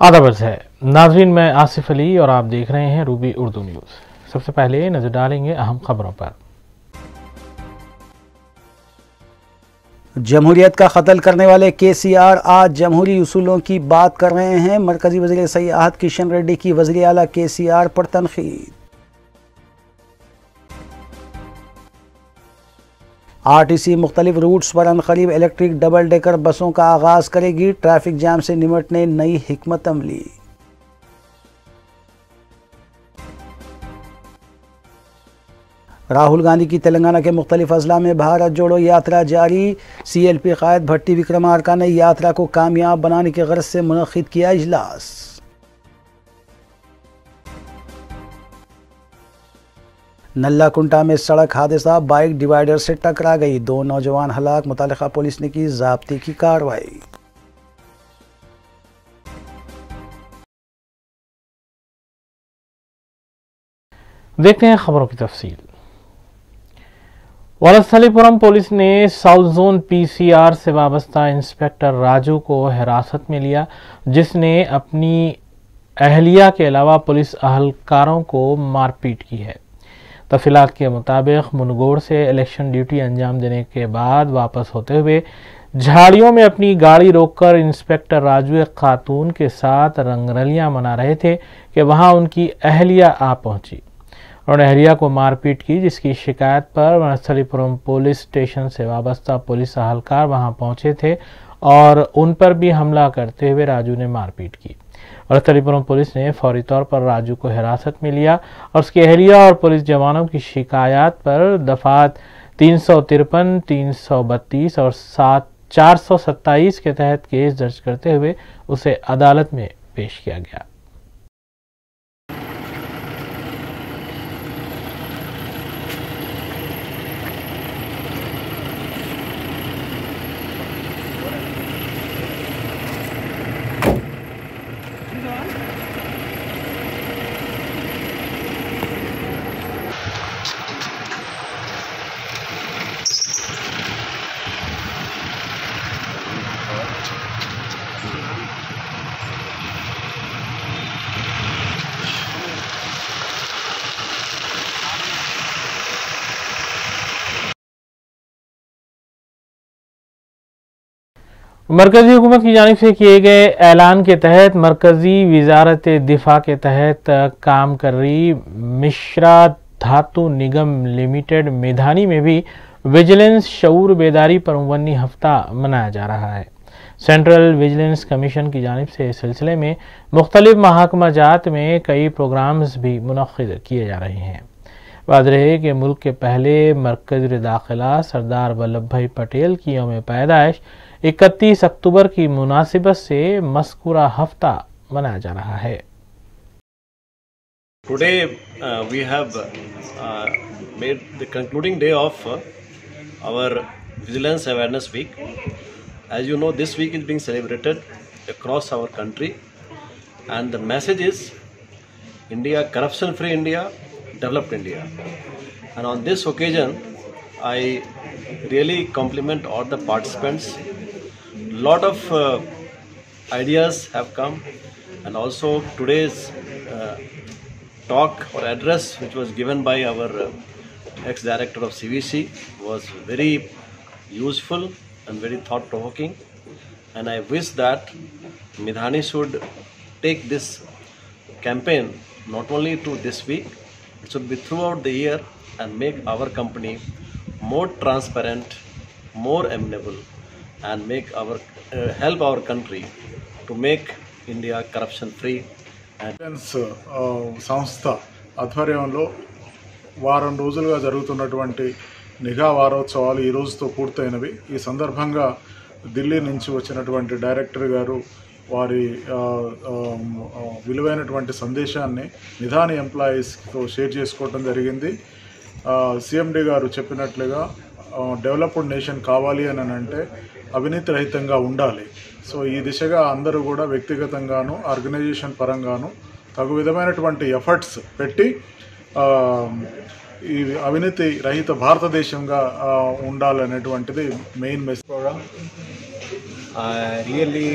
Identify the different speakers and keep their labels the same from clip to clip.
Speaker 1: आदाब है नाजरीन, मैं आसिफ अली और आप देख रहे हैं रूबी उर्दू न्यूज़। सबसे पहले नजर डालेंगे अहम खबरों पर।
Speaker 2: जमहूरियत का कत्ल करने वाले KCR आज जमहूरी उसूलों की बात कर रहे हैं। मरकजी वज़ीर सयाहत किशन रेड्डी की वज़ीर आला KCR पर तनकीद। RTC मुख्तलिफ रूट्स पर अनकरीब इलेक्ट्रिक डबल डेकर बसों का आगाज करेगी। ट्रैफिक जाम से निमटने नई हिकमत अमली। राहुल गांधी की तेलंगाना के मुख्तलिफ अजला में भारत जोड़ो यात्रा जारी। CLP कायद भट्टी विक्रमार्का ने यात्रा को कामयाब बनाने की गर्ज से मुनक्किद किया इजलास। नल्लाकुंटा में सड़क हादसा, बाइक डिवाइडर से टकरा गई, 2 नौजवान हलाक। मुतल्लिका पुलिस ने की ज़ाब्ते की कार्रवाई।
Speaker 1: देखते हैं खबरों की तफसील। वलस्थलीपुरम पुलिस ने साउथ जोन PCR से वाबस्ता इंस्पेक्टर राजू को हिरासत में लिया, जिसने अपनी अहलिया के अलावा पुलिस अहलकारों को मारपीट की है। तफसीलात के मुताबिक मुनगोड़ से इलेक्शन ड्यूटी अंजाम देने के बाद वापस होते हुए झाड़ियों में अपनी गाड़ी रोककर इंस्पेक्टर राजू एक खातून के साथ रंगरलियां मना रहे थे कि वहां उनकी अहलिया आ पहुंची। उन्होंने अहलिया को मारपीट की, जिसकी शिकायत पर वनस्थलीपुरम पुलिस स्टेशन से वाबस्ता पुलिस अहलकार वहां पहुंचे थे और उन पर भी हमला करते हुए राजू ने मारपीट की। वनस्थलीपुरम पुलिस ने फौरी तौर पर राजू को हिरासत में लिया और उसकी अहलिया और पुलिस जवानों की शिकायत पर दफात 353, 332 और 427 के तहत केस दर्ज करते हुए उसे अदालत में पेश किया गया। मरकजी हुकूमत की जानिब से किए गए ऐलान के तहत मरकजी वजारत दिफा के तहत काम कर रही मिश्रा धातु निगम लिमिटेड मेधानी में भी विजिलेंस शऊर बेदारी पर 49 हफ्ता मनाया जा रहा है। सेंट्रल विजिलेंस कमीशन की जानिब से इस सिलसिले में मुख्तलिफ महकमा जात में कई प्रोग्राम्स भी मुनक्किद किए जा रहे हैं। वाज़ेह है कि मुल्क के पहले मरकज़ी दाखिला सरदार वल्लभ भाई पटेल की यौम पैदाइश 31 अक्टूबर की मुनासिबत से मज़कूरा हफ्ता मनाया जा रहा है।
Speaker 3: Today we have made the concluding day of our Vigilance Awareness Week. As you know, this week is being celebrated across our country, and the message is India, corruption-free India, developed India. And on this occasion, I really compliment all the participants. Lot of ideas have come, and also today's talk or address which was given by our ex-director of CVC was very useful and very thought-provoking, and I wish that Midhani should take this campaign not only to this week, it should be throughout the year and make our company more transparent, more amenable, and make our help our country to make India corruption free.
Speaker 4: సంస్థ ఆధ్వర్యంలో వారం రోజులుగా జరుగుతున్నటువంటి నిఘా వారోత్సవాలు ఈ రోజుతో పూర్తయినవి. ఈ సందర్భంగా ఢిల్లీ నుంచి వచ్చినటువంటి డైరెక్టర్ గారు వారి విలువైనటువంటి సందేశాన్ని మిధాని ఎంప్లాయీస్తో షేర్ చేసుకోవడం జరిగింది. CMD గారు చెప్పినట్లుగా డెవలప్డ్ నేషన్ కావాలి అని అంటే అవినీతి రహితంగా ఉండాలి. సో ఈ దిశగా అందరూ కూడా వ్యక్తిగతంగాను ఆర్గనైజేషన్ పరంగాను తగు విధమైనటువంటి ఎఫర్ట్స్ పెట్టి ఈ అవినీతి రహిత భారతదేశంగా ఉండాలనేటువంటిది main message.
Speaker 3: Really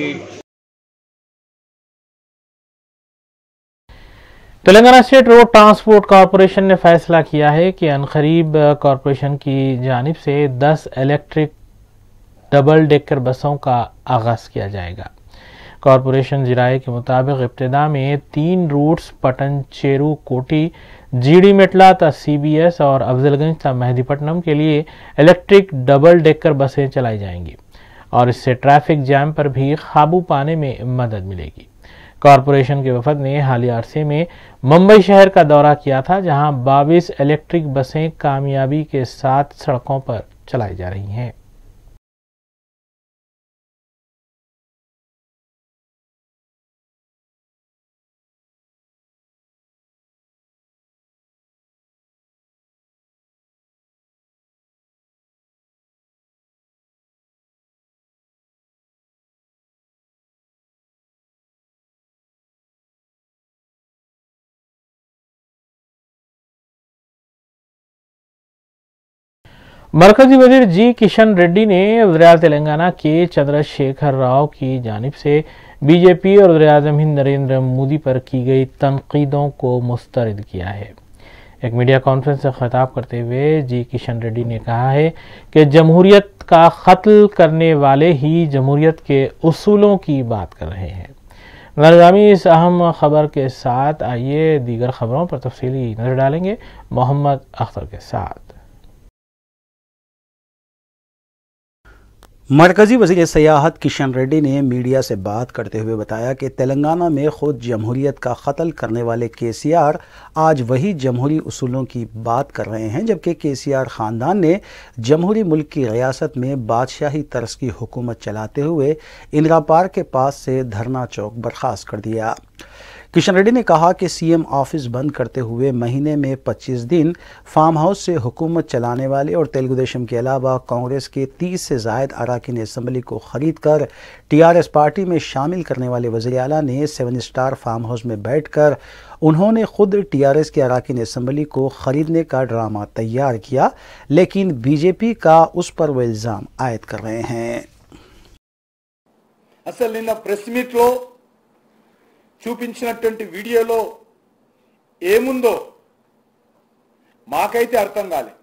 Speaker 1: Telangana state road transport corporation ने फैसला किया है कि अनकरीब कॉरपोरेशन की जानिब से 10 इलेक्ट्रिक डबल डेकर बसों का आगाज किया जाएगा। कॉरपोरेशन ज़राए के मुताबिक इब्तिदा में 3 रूट्स पटन चेरू कोटी जीडी मेटला ता CBS और अफजलगंज ता मेहदीपट्टनम के लिए इलेक्ट्रिक डबल डेकर बसें चलाई जाएंगी और इससे ट्रैफिक जैम पर भी काबू पाने में मदद मिलेगी। कॉरपोरेशन के वफद ने हालिया अरसे में मुंबई शहर का दौरा किया था, जहां 22 इलेक्ट्रिक बसें कामयाबी के साथ सड़कों पर चलाई जा रही हैं। मरकजी वजीर जी किशन रेड्डी ने वज़ीर तेलंगाना के चंद्रशेखर राव की जानिब से बीजेपी और वज़ीर आज़म हिंद नरेंद्र मोदी पर की गई तनकीदों को मुस्तरद किया है। एक मीडिया कॉन्फ्रेंस से खिताब करते हुए जी किशन रेड्डी ने कहा है कि जमहूरियत का कत्ल करने वाले ही जमहूरियत के उसूलों की बात कर रहे हैं। नाज़रीन, इस अहम खबर के साथ आइए दीगर खबरों पर तफसीली नजर डालेंगे मोहम्मद अख्तर के साथ।
Speaker 2: मरकजी वज़ीर सयाहत किशन रेड्डी ने मीडिया से बात करते हुए बताया कि तेलंगाना में खुद जमहूरियत का कत्ल करने वाले KCR आज वही जमहूरी उसूलों की बात कर रहे हैं, जबकि KCR ख़ानदान ने जमहूरी मुल्क की रियासत में बादशाही तर्ज की हुकूमत चलाते हुए इंदिरा पार्क के पास से धरना चौक बर्खास्त कर दिया। किशन रेड्डी ने कहा कि CM ऑफिस बंद करते हुए महीने में 25 दिन फार्म हाउस से हुकूमत चलाने वाले और तेलुगुदेशम के अलावा कांग्रेस के 30 से ज़ायद अरकान असम्बली को ख़रीद कर TRS पार्टी में शामिल करने वाले वज़ीर आला ने 7 स्टार फार्म हाउस में बैठकर उन्होंने खुद TRS के अरकान असम्बली को ख़रीदने का ड्रामा तैयार किया, लेकिन BJP का उस पर वो इल्ज़ाम आयद कर रहे हैं।
Speaker 5: असल निन्न प्रेस मीट लो చూపించినటువంటి వీడియోలో ఏముందో మాకైతే అర్థం కాలే।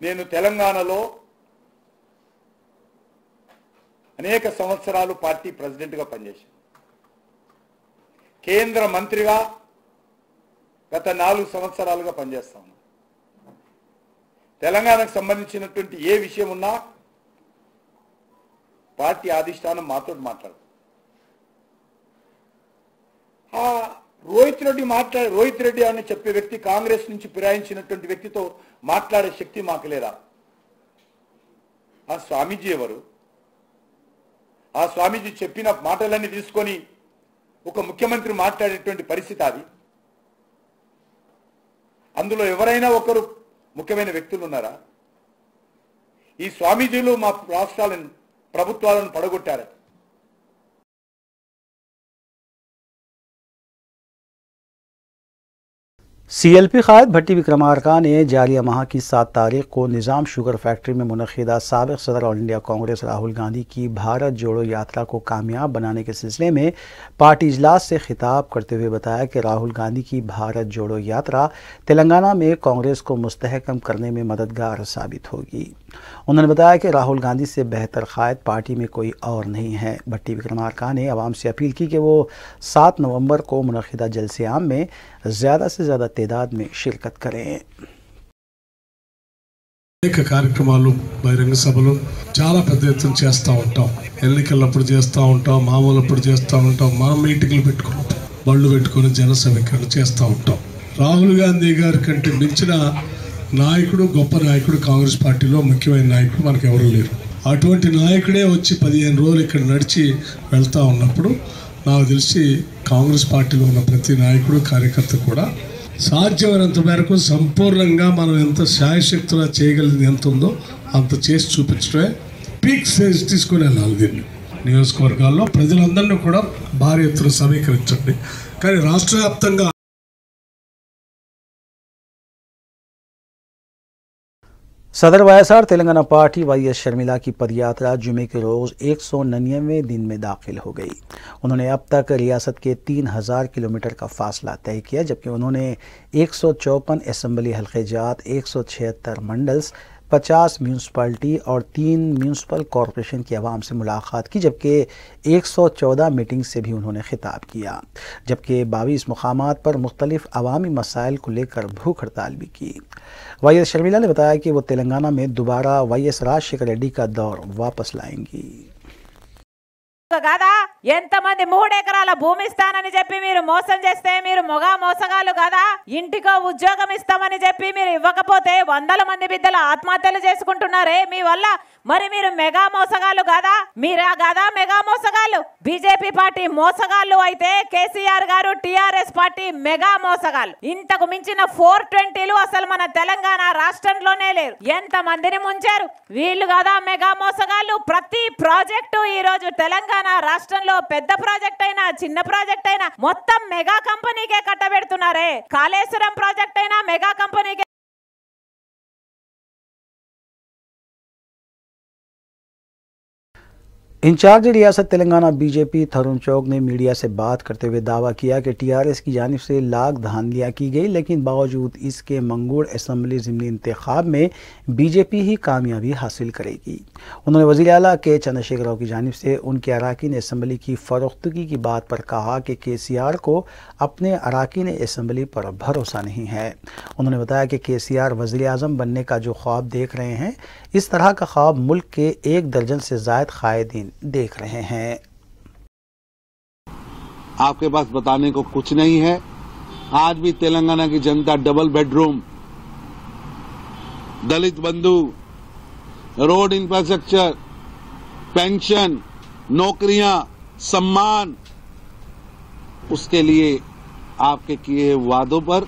Speaker 5: నేను తెలంగాణలో అనేక సంవత్సరాలు పార్టీ ప్రెసిడెంట్గా పనిచేశాను। కేంద్ర మంత్రిగా గత 4 సంవత్సరాలుగా పనిచేస్తాను। తెలంగాణకు సంబంధించినటువంటి ఏ విషయం ఉన్నా పార్టీ అధిష్టానం మాతో మాట్లాడు। రోహిత్ రెడ్డి అని చెప్పే వ్యక్తి కాంగ్రెస్ నుంచి ఫిరాయించినటువంటి వ్యక్తితో మాట్లాడే శక్తి మాకు లేదా? ఆ స్వామీజీ ఎవరు? ఆ స్వామీజీ చెప్పిన మాటలన్నీ తీసుకొని ఒక ముఖ్యమంత్రి మాట్లాడేటువంటి పరిస్థితి అది? అందులో ఎవరైనా ఒకరు ముఖ్యమైన వ్యక్తులు ఉన్నారా? ఈ స్వామీజీలు మా రాష్ట్రాలను ప్రభుత్వాలను పడగొట్టారు।
Speaker 2: CLP क़ायद भट्टी विक्रमार्का ने जारिया माह की 7 तारीख को निज़ाम शुगर फैक्ट्री में मुनक़िदा साबिक़ सदर ऑल इंडिया कांग्रेस राहुल गांधी की भारत जोड़ो यात्रा को कामयाब बनाने के सिलसिले में पार्टी इजलास से खिताब करते हुए बताया कि राहुल गांधी की भारत जोड़ो यात्रा तेलंगाना में कांग्रेस को मुस्तहकम करने में मददगार साबित होगी। उन्होंने बताया कि राहुल गांधी से बेहतर क़ायद पार्टी में कोई और नहीं है। भट्टी विक्रमार्का ने आवाम से अपील की कि वो 7 नवंबर को मुनक़िदा जलसे आम में ज़्यादा से ज़्यादा तादाद में शिरकत करें।
Speaker 6: అనేక కార్యక్రమాలు బహిరంగ సభలు చాలా పెద్ద ఎత్తున చేస్తూ ఉంటాం। ఎన్నికలప్పుడు చేస్తూ ఉంటాం, మామూలప్పుడు చేస్తూ ఉంటాం, మనం మీటింగ్లు పెట్టుకుంటాం, బళ్ళు పెట్టుకొని జన సమీకరణ చేస్తూ ఉంటాం। రాహుల్ గాంధీ గారి కంటే మించిన నాయకుడు, గొప్ప నాయకుడు కాంగ్రెస్ పార్టీలో ముఖ్యమైన నాయకుడు మనకు ఎవరు లేరు। అటువంటి నాయకుడే వచ్చి 15 రోజులు ఇక్కడ నడిచి వెళ్తూ ఉన్నప్పుడు నాకు తెలిసి కాంగ్రెస్ పార్టీలో ఉన్న ప్రతి నాయకుడు, కార్యకర్త కూడా సాధ్యమైనంత మేరకు సంపూర్ణంగా మనం ఎంత శాయశక్తులా చేయగలిగింది ఎంత ఉందో అంత చేసి చూపించడమే పీక్ స్టేజ్ తీసుకుని వెళ్ళాలి। దీన్ని నియోజకవర్గాల్లో ప్రజలందరినీ కూడా భారీ ఎత్తున సమీకరించండి। కానీ రాష్ట్ర వ్యాప్తంగా
Speaker 2: सदर YSR Telangana party YS Sharmila की पदयात्रा जुमे के रोज 199वें दिन में दाखिल हो गई। उन्होंने अब तक रियासत के 3000 किलोमीटर का फासला तय किया, जबकि उन्होंने 154 असेंबली हल्के जात, 176 मंडल्स, 50 म्यूनसिपैलिटी और 3 म्यूनसिपल कॉरपोरेशन की आवाम से मुलाकात की, जबकि 114 मीटिंग से भी उन्होंने खिताब किया, जबकि 22 मुकामात पर मुख्तलिफ अवामी मसाइल को लेकर भूख हड़ताल भी की। वाईएस शर्मिला ने बताया कि वो तेलंगाना में दोबारा वाईएस राजशेखर रेड्डी का दौर वापस लाएंगी।
Speaker 7: కాదా ఎంతమంది 3 ఎకరాల భూమి ఇస్తానని చెప్పి మీరు మోసం చేస్తే మీరు మొగా మోసగాళ్ళు కాదా? ఇంటికో ఉద్యోగం ఇస్తామని చెప్పి మీరు ఇవ్వకపోతే వందల మంది బిడ్డలు ఆత్మహత్యలు చేసుకుంటున్నారే మీ వల్ల. మరి మీరు మెగా మోసగాళ్ళు కాదా? మీరా కాదా మెగా మోసగాళ్ళు? బీజేపీ పార్టీ మోసగాళ్ళు అయితే కేసీఆర్ గారు టీఆర్ఎస్ పార్టీ మెగా మోసగాళ్ళు. ఇంతకు మించిన 420లు అసలు మన తెలంగాణ రాష్ట్రంలోనే లేరు. ఎంత మందిని ముంచారు వీళ్ళు కాదా మెగా మోసగాళ్ళు? ప్రతి ప్రాజెక్టు ఈ రోజు తెలంగాణ రాష్ట్రంలో పెద్ద ప్రాజెక్ట్ అయినా చిన్న ప్రాజెక్ట్ అయినా మొత్తం మెగా కంపెనీకే కట్టబెడుతున్నారే. కాళేశ్వరం ప్రాజెక్ట్ అయినా మెగా కంపెనీకే.
Speaker 2: इंचार्ज रियासत तेलंगाना बीजेपी थरुण चौक ने मीडिया से बात करते हुए दावा किया कि टीआरएस की जानिब से लाख धांधलियां की गई, लेकिन बावजूद इसके मंगूड़ असम्बली ज़िमनी इंतखाब में बीजेपी ही कामयाबी हासिल करेगी। उन्होंने वज़ीर आला के चंद्रशेखर राव की जानिब से उनके अराकीन असम्बली की फ़रोख्तगी की बात पर कहा कि केसीआर को अपने अराकीन असम्बली पर भरोसा नहीं है। उन्होंने बताया कि केसीआर वज़ीर आज़म बनने का जो ख्वाब देख रहे हैं, इस तरह का ख्वाब मुल्क के 1 दर्जन से ज़ायद कायदीन देख रहे हैं।
Speaker 8: आपके पास बताने को कुछ नहीं है। आज भी तेलंगाना की जनता डबल बेडरूम, दलित बंधु, रोड इंफ्रास्ट्रक्चर, पेंशन, नौकरियां, सम्मान, उसके लिए आपके किए वादों पर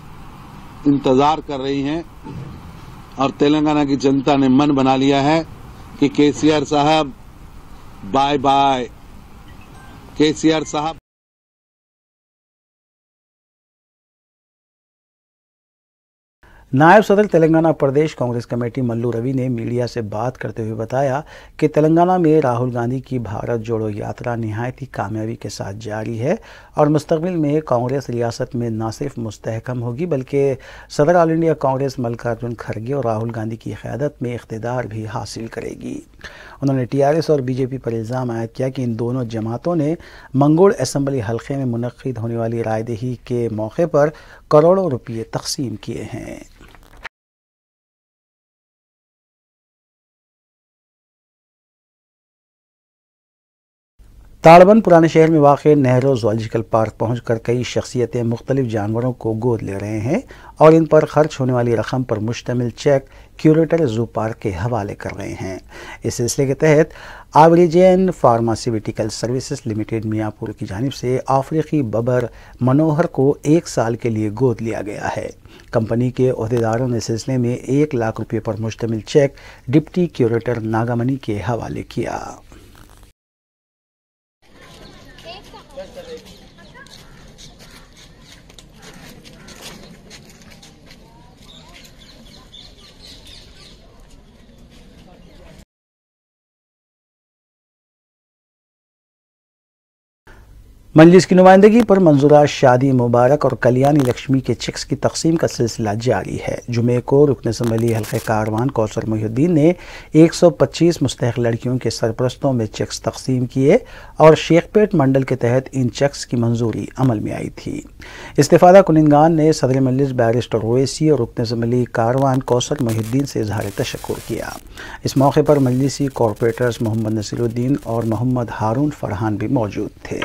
Speaker 8: इंतजार कर रही हैं। और तेलंगाना की जनता ने मन बना लिया है कि केसीआर साहब बाय बाय। केसीआर साहब
Speaker 2: नायब सदर तेलंगाना प्रदेश कांग्रेस कमेटी मल्लू रवि ने मीडिया से बात करते हुए बताया कि तेलंगाना में राहुल गांधी की भारत जोड़ो यात्रा निहायत ही कामयाबी के साथ जारी है और मुस्तकबिल में कांग्रेस रियासत में न सिर्फ मुस्तहकम होगी बल्कि सदर ऑल इंडिया कांग्रेस मल्लिकार्जुन खड़गे और राहुल गांधी की क़यादत में इक़्तिदार भी हासिल करेगी। उन्होंने टीआरएस और बीजेपी पर इल्ज़ाम आयद किया कि इन दोनों जमातों ने मंगोड़ असम्बली हल्के में मुनक़्क़िद होने वाली रायदही के मौके पर करोड़ों रुपये तकसीम किए हैं। ताड़बंद पुराने शहर में वाक़ नेहरू ज़ूलॉजिकल पार्क पहुंचकर कई शख्सियतें मुख्तलिफ जानवरों को गोद ले रहे हैं और इन पर खर्च होने वाली रकम पर मुश्तमिल चेक क्यूरेटर ज़ू पार्क के हवाले कर रहे हैं। इस सिलसिले के तहत आबरिजेन फार्मास्यूटिकल सर्विसेज लिमिटेड मियाँपुर की जानिब से अफ्रीकी बबर मनोहर को 1 साल के लिए गोद लिया गया है। कंपनी के अहदेदारों ने सिलसिले में 1 लाख रुपये पर मुश्तमिल चेक डिप्टी क्यूरेटर नागामनी के हवाले किया। मजलिस की नुमाइंदगी पर मंजूरा शादी मुबारक और कल्याणी लक्ष्मी के चेक्स की तकसीम का सिलसिला जारी है। जुमे को रुकन असम्बली हल्के कारवान कौसर मोहिउद्दीन ने 125 मुस्तहक लड़कियों के सरपरस्तों में चेक्स तकसीम किए और शेखपेट मंडल के तहत इन चेक्स की मंजूरी अमल में आई थी। इस्तिफादा कुनिंदगान ने सदर मजलिस बैरिस्टर ओवैसी और रुकन असम्बली कारवान कौसर मोहिउद्दीन से इजहार तशक्कुर किया। इस मौके पर मजलिसी कॉरपोरेटर्स मोहम्मद नसीरुद्दीन और मोहम्मद हारून फरहान भी मौजूद थे।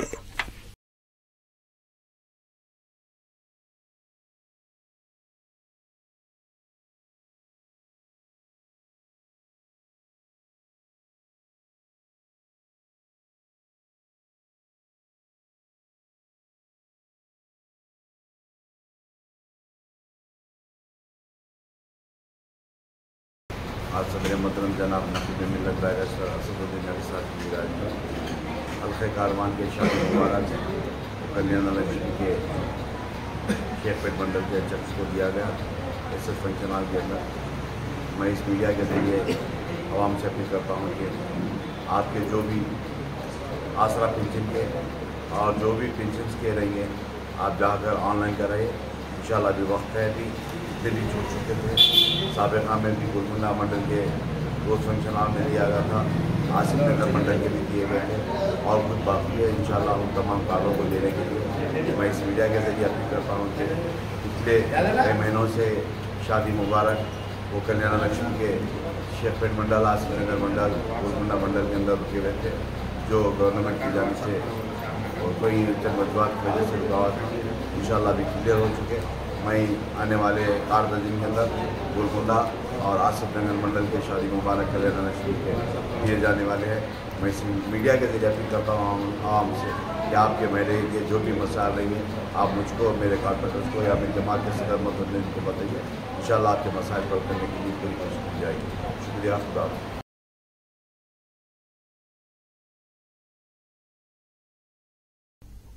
Speaker 9: आज सदर मोहतरम जनाब नकीब मिल्लत बैरिस्टर असदुद्दीन अली साहब की राज में हल्के कारवान के शादी मुबारक कल्याण लक्ष्मी के शेखपेट मंडल के चक्स को दिया गया। इस फंक्शन हॉल के अंदर मैं इस मीडिया के जरिए आवाम से अपील करता हूँ कि आपके जो भी आसरा पेंशन के और जो भी पेंशन के रहेंगे आप जाकर ऑनलाइन कराइए। इंशाल्लाह अभी वक्त है, अभी दिल्ली छूट चुके थे, साबिका में भी गोलकुंडा मंडल के पोस्ट फंक्शन हॉल में दिया गया था, आसिफ नगर मंडल के भी दिए गए थे और कुछ बाकी है। इंशाल्लाह उन तमाम कार्यों को देने के लिए मैं इस मीडिया के जरिए अपील करता हूँ कि पिछले कई महीनों से शादी मुबारक वो कल्याण लक्ष्मी के शेखपेट मंडल, आसिफ नगर मंडल, गोलकुंडा मंडल के अंदर रुके हुए थे, जो गवर्नमेंट की जानिब से और कोई चंद वजूहत की वजह से रुकावट थी। इंशाल्लाह अभी क्लियर हो चुके। मैं आने वाले 4 दिन के अंदर गोलकुंडा और आसिफ नगर मंडल के शादी मुबारक कल्याण लक्ष्मी के दिए जाने वाले हैं। मैं इस मीडिया के जरिए अपील करता हूँ आवाम से कि आपके मेरे ये जो भी मसाइल रहेंगे आप मुझको, मेरे कारपोरेटर्स को या मेरी जमात के सदर मुतल्लिक़ को बताइए। इंशाल्लाह आपके मसाइल पर करने के लिए पूरी कोशिश की जाएगी। शुक्रिया, खुदा।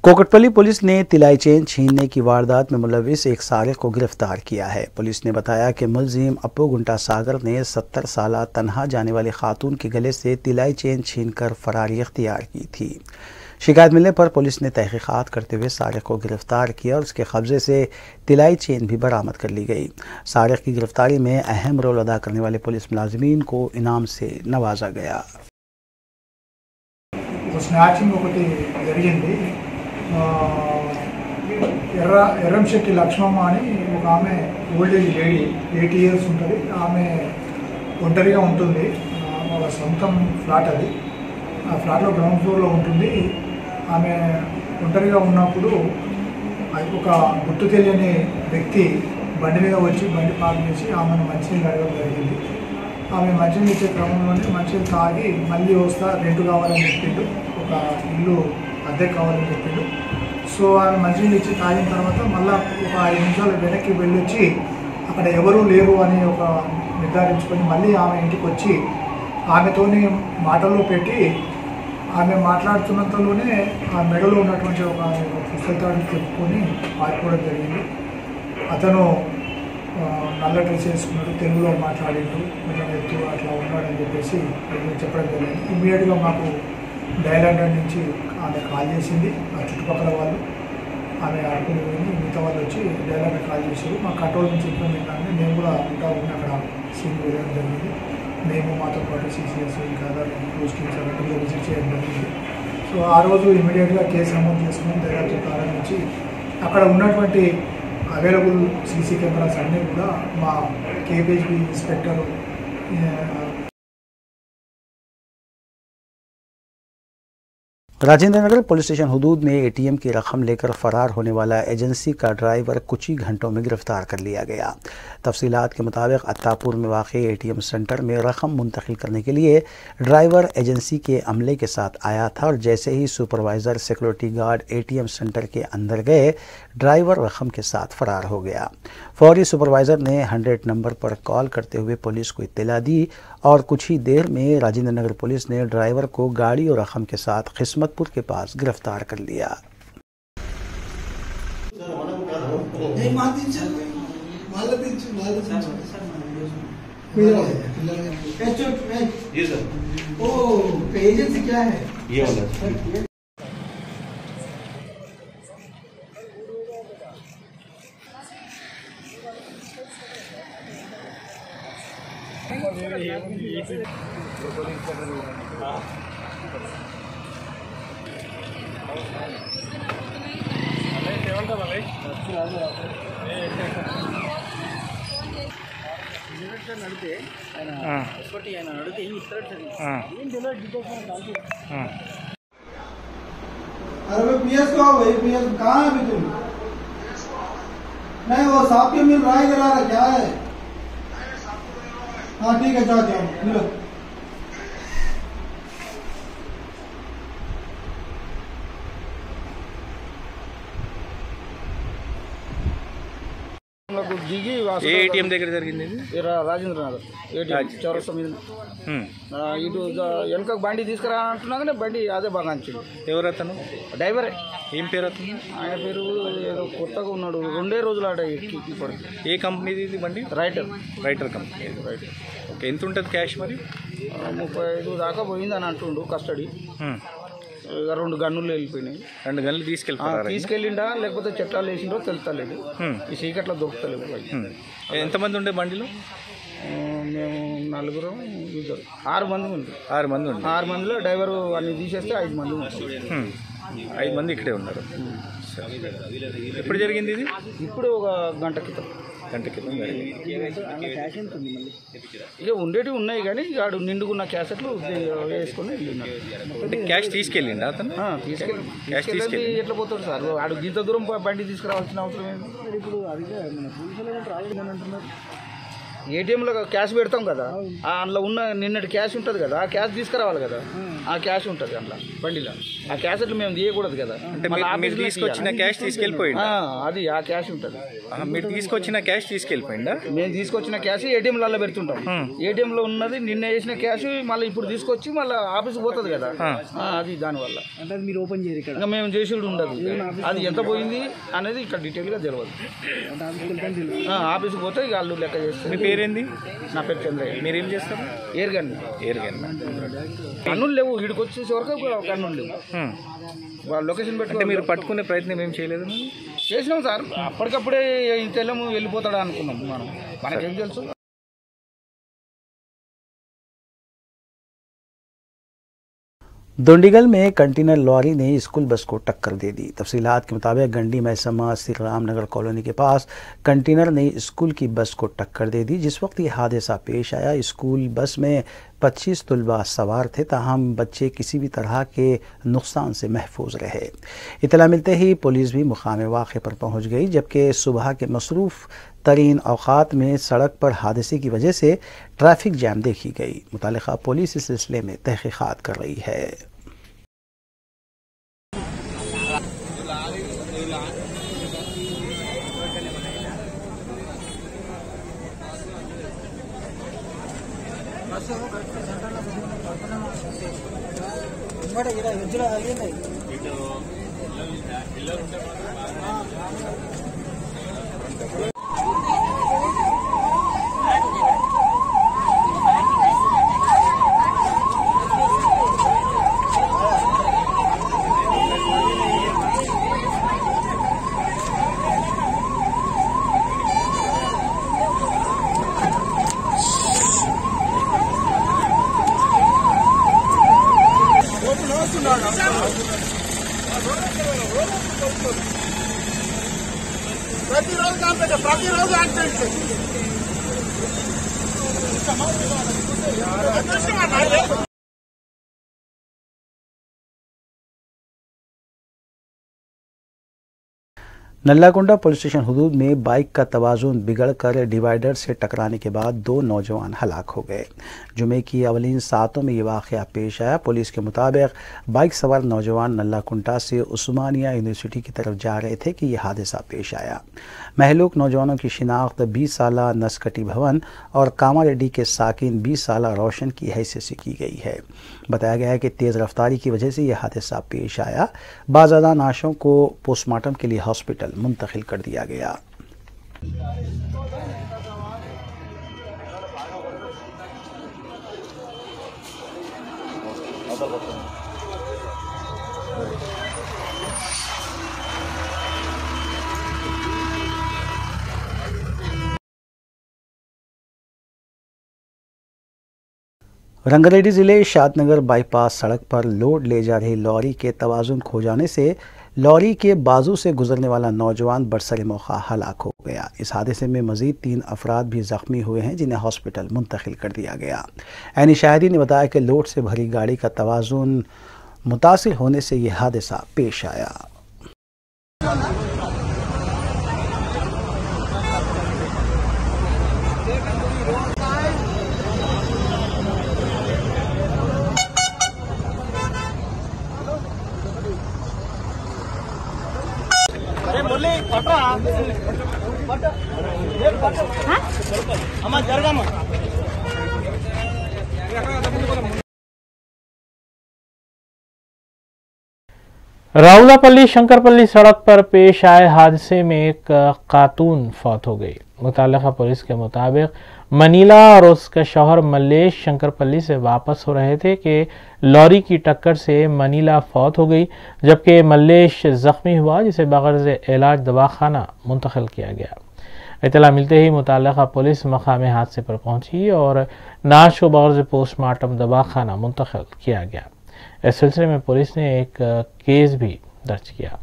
Speaker 2: कोकटपल्ली पुलिस ने तिलाई चेन छीनने की वारदात में मुलविस एक सारिक को गिरफ्तार किया है। पुलिस ने बताया कि मुलजिम अप्पू गुंटा सागर ने 70 साल तनहा जाने वाली खातून के गले से तिलाई चेन छीनकर फरारी अख्तियार की थी। शिकायत मिलने पर पुलिस ने तहकीकात करते हुए सारिक को गिरफ्तार किया और उसके कब्जे से तिलाई चेन भी बरामद कर ली गई। सारिक की गिरफ्तारी में अहम रोल अदा करने वाले पुलिस मुलाजिमीन को इनाम से नवाजा गया।
Speaker 10: ఎర్రంశెట్టి లక్ష్మమ్మ అని ఒక ఆమె ఓల్డ్ ఏజ్ లేడీ 80 ఇయర్స్ ఉంటుంది. ఆమె ఒంటరిగా ఉంటుంది. వాళ్ళ సొంతం ఫ్లాట్ అది. ఆ ఫ్లాట్లో గ్రౌండ్ ఫ్లోర్లో ఉంటుంది. ఆమె ఒంటరిగా ఉన్నప్పుడు ఒక గుర్తు తెలియని వ్యక్తి బండి మీద వచ్చి బండి పార్క్ చేసి ఆమెను మంచినీళ్ళు అడగడం జరిగింది. ఆమె మంచినీళ్ళు ఇచ్చే క్రమంలోనే మంచినీళ్ళు తాగి మళ్ళీ వస్తా రెంట్ కావాలని చెప్పిండు, ఒక ఇల్లు అద్దెకు కావాలని చెప్పిండు. సో ఆమె మంచినీళ్ళు ఇచ్చి తాగిన తర్వాత మళ్ళీ ఒక 5 నిమిషాలు వెనక్కి వెళ్ళొచ్చి అక్కడ ఎవరూ లేరు అని ఒక నిర్ధారించుకొని మళ్ళీ ఆమె ఇంటికి వచ్చి ఆమెతోని మాటల్లో పెట్టి ఆమె మాట్లాడుతున్నంతలోనే ఆ మెడలో ఉన్నటువంటి ఒక పుస్తకాన్ని చెప్పుకొని పారిపోవడం జరిగింది. అతను నల్ల డ్రెస్ వేసుకున్నాడు, తెలుగులో మాట్లాడిండు, కొంచెం ఎత్తు అట్లా ఉన్నాడని చెప్పేసి చెప్పడం జరిగింది. ఇమ్మీడియట్గా మాకు డైలాండ్ నుంచి ఆమె కాల్ చేసింది. ఆ చుట్టుపక్కల వాళ్ళు ఆమె ఆడుకుని పోయింది. మిగతా వాళ్ళు వచ్చి డైలాండ్ కాల్ చేశారు. మా కంట్రోల్ నుంచి ఇబ్బంది ఏంటంటే మేము కూడా ఉంటా ఉండి అక్కడ సీన్ వెళ్ళడం జరిగింది. మేము మాతో పాటు CCS ఇంకా అదర్ క్రూజ్ టీమ్స్ అక్కడ విజిట్ చేయడం జరిగింది. సో ఆ రోజు ఇమీడియట్గా కేసు నమోదు చేసుకుని దర్యాప్తు ప్రారంభించి అక్కడ ఉన్నటువంటి అవైలబుల్ CC కెమెరాస్ అన్నీ కూడా మా KPHB inspector
Speaker 2: Rajendra Nagar police station हुदूद में ATM की रकम लेकर फरार होने वाला एजेंसी का ड्राइवर कुछ ही घंटों में गिरफ्तार कर लिया गया। तफसीलात के मुताबिक अत्तापुर में वाक़ ATM सेंटर में रकम मुंतकिल करने के लिए ड्राइवर एजेंसी के अमले के साथ आया था और जैसे ही supervisor security guard ATM centre के अंदर गए, ड्राइवर रकम के साथ फरार हो गया। फौरी सुपरवाइज़र ने 100 नंबर पर कॉल करते हुए पुलिस को इत्तला दी और कुछ ही देर में राजेंद्र नगर पुलिस ने ड्राइवर को गाड़ी और रकम के साथ किस्मतपुर के पास गिरफ्तार कर लिया।
Speaker 10: एजेंसी क्या है ये वाला? अरे PS को आओ भाई, PS कहाँ है अभी तुम? नहीं वो साहब के मिल रहा है क्या है? हाँ ठीक है, जाओ जाओ मिलो।
Speaker 11: దిగి
Speaker 12: ఏ ఏటీఎం దగ్గర జరిగింది?
Speaker 11: రాజేంద్ర నగర్ ఏటీఎం చౌరస్తా మీద. ఇటు వెనక బండి తీసుకురా అంటున్నాగానే బండి అదే బాగా అనిచింది.
Speaker 12: ఎవరు అతను?
Speaker 11: డ్రైవరే.
Speaker 12: ఏం పేరు అతను?
Speaker 11: ఆయన పేరు ఏదో కొత్తగా ఉన్నాడు, 2 రోజులు ఆట ఇప్పటికి.
Speaker 12: ఏ కంపెనీది ఇది బండి? Writer company. రైటర్. ఓకే, ఎంత ఉంటుంది క్యాష్ మరి?
Speaker 11: 35 దాకా పోయింది అని అంటుండు కస్టడీ. 2 గన్నులు వెళ్ళిపోయినాయి.
Speaker 12: 2 గన్నులు
Speaker 11: తీసుకెళ్ళిండా లేకపోతే చట్టాలు వేసిండో తెలుస్తలేదు. ఈ చీకట్లో దొరుకుతలేదు.
Speaker 12: ఎంతమంది ఉండే బండిలో?
Speaker 11: మేము 4, 2 6 మంది ఉంది.
Speaker 12: 6 మంది ఉంది.
Speaker 11: 6 మందిలో డ్రైవరు అన్ని తీసేస్తే 5 మంది ఉన్నారు.
Speaker 12: 5 మంది ఇక్కడే ఉన్నారు. ఎప్పుడు జరిగింది ఇది?
Speaker 11: ఇప్పుడు 1 గంట క్రితం. ఇక ఉండేటివి ఉన్నాయి కానీ ఆడు నిండుకున్న క్యాసెట్లు వేసుకొని వెళ్ళినాడు.
Speaker 12: క్యాష్ తీసుకెళ్ళిండా అతను?
Speaker 11: తీసుకెళ్ళి ఎట్లా పోతాడు సార్? ఆడు ఇంత దూరం బండి తీసుకురావాల్సిన అవసరం ఏంటి? ఇప్పుడు అంటున్నారు ఏటీఎంలో క్యాష్ పెడతాం కదా, అందులో ఉన్న నిన్నటి క్యాష్ ఉంటుంది కదా, ఆ క్యాష్ తీసుకురావాలి కదా. ఆ క్యాష్ ఉంటుంది అందులో బండిలో. ఆ క్యాష్ అట్లా మేము తీయకూడదు కదా.
Speaker 12: తీసుకొచ్చిన క్యాష్ తీసుకెళ్ళిపోయింది.
Speaker 11: అది ఆ క్యాష్ ఉంటుంది.
Speaker 12: మీరు తీసుకొచ్చిన క్యాష్ తీసుకెళ్ళిపోయిందా?
Speaker 11: మేము తీసుకొచ్చిన క్యాష్ ఏటీఎంలలో పెడుతుంటాం. ఏటీఎంలో ఉన్నది నిన్న వేసిన క్యాష్ మళ్ళీ ఇప్పుడు తీసుకొచ్చి మళ్ళీ ఆఫీస్కి పోతుంది కదా. అది దానివల్ల అంటే మీరు ఓపెన్ చేయరు ఇక్కడ. ఇంకా మేము చేసేది ఉండదు. అది ఎంత పోయింది అనేది ఇక్కడ డీటెయిల్గా తెలియదు. ఆఫీస్కి పోతే ఇక వాళ్ళు లెక్క చేస్తారు.
Speaker 12: పేరేంది?
Speaker 11: నా పేరు చంద్రయ్య.
Speaker 12: మీరేం చేస్తారు?
Speaker 11: Air gun. కన్నులు లేవు, వీడికి వచ్చేసే వరకు కన్నులు లేవు. వాళ్ళ లొకేషన్ పెట్టుకుంటే
Speaker 12: మీరు పట్టుకునే ప్రయత్నం ఏం చేయలేదు?
Speaker 11: చేసినాం సార్, అప్పటికప్పుడే తెల్లము వెళ్ళిపోతాడా అనుకున్నాం. మనకేం తెలుసు.
Speaker 2: दोंडीगल में कंटेनर लॉरी ने स्कूल बस को टक्कर दे दी। तफसीलात के मुताबिक गंडी महसमा श्री रामनगर कॉलोनी के पास कंटेनर ने स्कूल की बस को टक्कर दे दी। जिस वक्त ये हादसा पेश आया, स्कूल बस में 25 तलबा सवार थे, ताहम बच्चे किसी भी तरह के नुकसान से महफूज रहे। इतला मिलते ही पुलिस भी मुकाम वाक़े पर पहुँच गई, जबकि सुबह के मसरूफ़ तरीन औक़ात में सड़क पर हादसे की वजह से ट्रैफिक जैम देखी गई। मुतालिका पुलिस इस सिलसिले में तहक़ीक़ात कर रही है। नल्लाकुंडा पुलिस स्टेशन हुदूद में बाइक का तवाज़ुन बिगड़कर डिवाइडर से टकराने के बाद 2 नौजवान हलाक हो गए। जुमे की अवलीन सातों में ये वाक़या पेश आया। पुलिस के मुताबिक बाइक सवार नौजवान नल्लाकुंडा से उस्मानिया यूनिवर्सिटी की तरफ जा रहे थे कि यह हादसा पेश आया। महलूक नौजवानों की शिनाख्त 20 साला नस्कटी भवन और कामारेड्डी के साकिन 20 साला रोशन की हैसियत से की गई है। बताया गया है कि तेज़ रफ्तारी की वजह से यह हादसा पेश आया। बाज़ादा नाशों को पोस्टमार्टम के लिए हॉस्पिटल मुंतकिल कर दिया गया। रंगारेड्डी ज़िले शादनगर बाईपास सड़क पर लोड ले जा रही लॉरी के तवाज़ुन खो जाने से लॉरी के बाजू से गुजरने वाला नौजवान बरसरे मौका हलाक हो गया। इस हादसे में मज़ीद 3 अफराद भी ज़ख्मी हुए हैं, जिन्हें हॉस्पिटल मुंतकिल कर दिया गया। ऐनी शाहिदी ने बताया कि लोड से भरी गाड़ी का तवाज़ुन मुतासिर होने से यह हादसा पेश आया।
Speaker 1: राउलापल्ली शंकरपल्ली सड़क पर पेश आए हादसे में एक खातून फौत हो गई। मुताल्लिका पुलिस के मुताबिक मनीला और उसका शौहर मल्लेश शंकरपल्ली से वापस हो रहे थे कि लॉरी की टक्कर से मनीला फौत हो गई, जबकि मल्लेश जख्मी हुआ, जिसे बगैर इलाज दवाखाना मुंतकिल किया गया। इत्तला मिलते ही मुताल्लिका पुलिस मकाम हादसे पर पहुंची और नाश को बगैर पोस्टमार्टम दवाखाना मुंतकिल किया गया। इस सिलसिले में पुलिस ने एक केस भी दर्ज किया।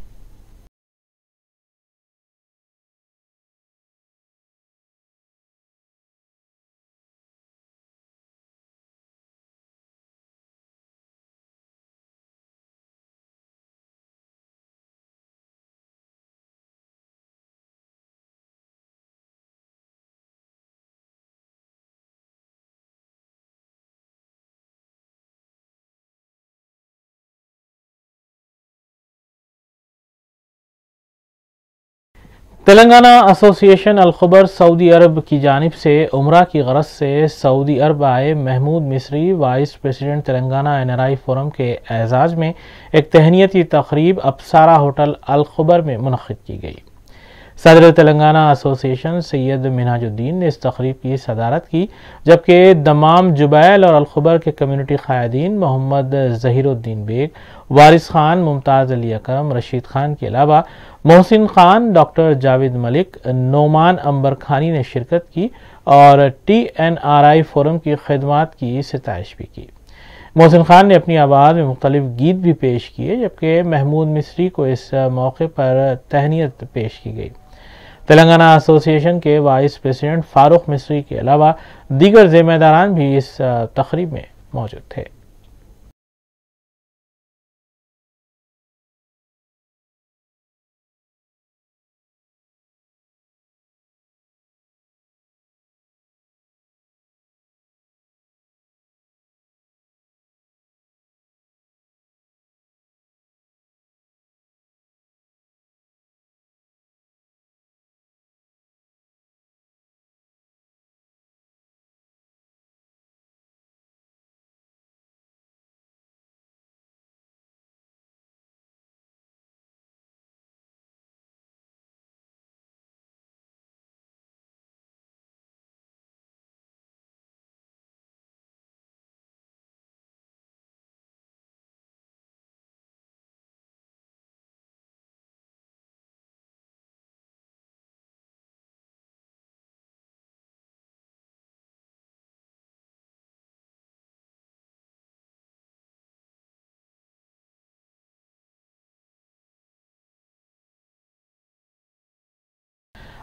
Speaker 1: तेलंगाना एसोसिएशन अल-खुबर सऊदी अरब की जानिब से उम्रा की गरज से सऊदी अरब आए महमूद मिस्री vice president Telangana NRI forum के एजाज में एक तहनीती तकरीब अप्सारा होटल अल-खुबर में मुनक़िद की गई। सदर तेलंगाना एसोसिएशन सैयद मिनहाजुद्दीन ने इस तकरीब की सदारत की, जबकि दमाम जुबैल और अल-खुबर के कम्युनिटी क़ायदीन मोहम्मद ज़हीरुद्दीन बेग, वारिस खान, मुमताज़ अली अकरम, रशीद खान के अलावा मोहसिन खान, डॉक्टर जावेद मलिक, नोमान अंबर खानी ने शिरकत की और TNRI फोरम की खिदमात की सिताइश भी की। मोहसिन खान ने अपनी आवाज़ में मुख्तलिफ गीत भी पेश किए, जबकि महमूद मिस्री को इस मौके पर तहनीत पेश की गई। तेलंगाना एसोसिएशन के वाइस प्रेसिडेंट फारूक मिस्री के अलावा दीगर जिम्मेदारान भी इस तकरीब में मौजूद थे।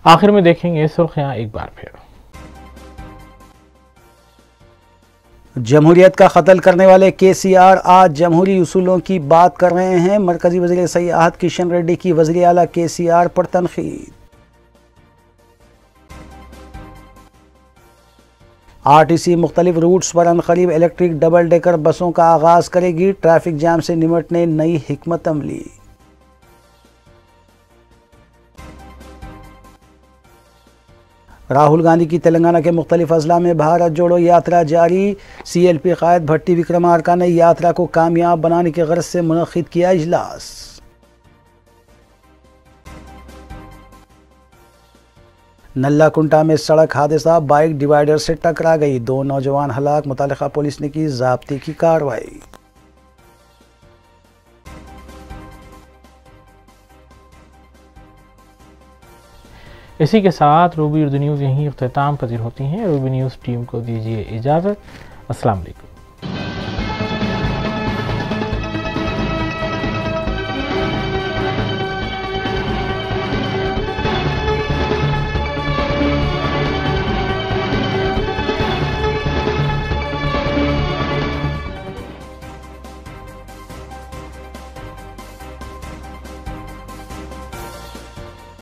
Speaker 1: आखिर में देखेंगे सुर्खियां एक बार फिर।
Speaker 2: जमहूरियत का कत्ल करने वाले KCR आज जमहूरी उसूलों की बात कर रहे हैं। मरकजी वज़ीर सयाहत किशन रेड्डी की वज़ीर आला KCR पर तनकीद। RTC मुख्तलिफ रूट्स पर अनकरीब इलेक्ट्रिक डबल डेकर बसों का आगाज करेगी। ट्रैफिक जाम से निमटने नई हिकमत अमली। राहुल गांधी की तेलंगाना के मुख्तलिफ अजला में भारत जोड़ो यात्रा जारी। CLP कायद भट्टी विक्रमार्का ने यात्रा को कामयाब बनाने की गर्ज से मुनक़िद किया इजलास। नल्लाकुंटा में सड़क हादसा, बाइक डिवाइडर से टकरा गई, 2 नौजवान हलाक। मुतालिका पुलिस ने की ज़ाब्ते की कार्रवाई।
Speaker 1: इसी के साथ रूबी उर्दू न्यूज़ यहीं इख्तिताम पजीर होती हैं। रूबी न्यूज़ टीम को दीजिए इजाज़त। अस्सलाम वालेकुम।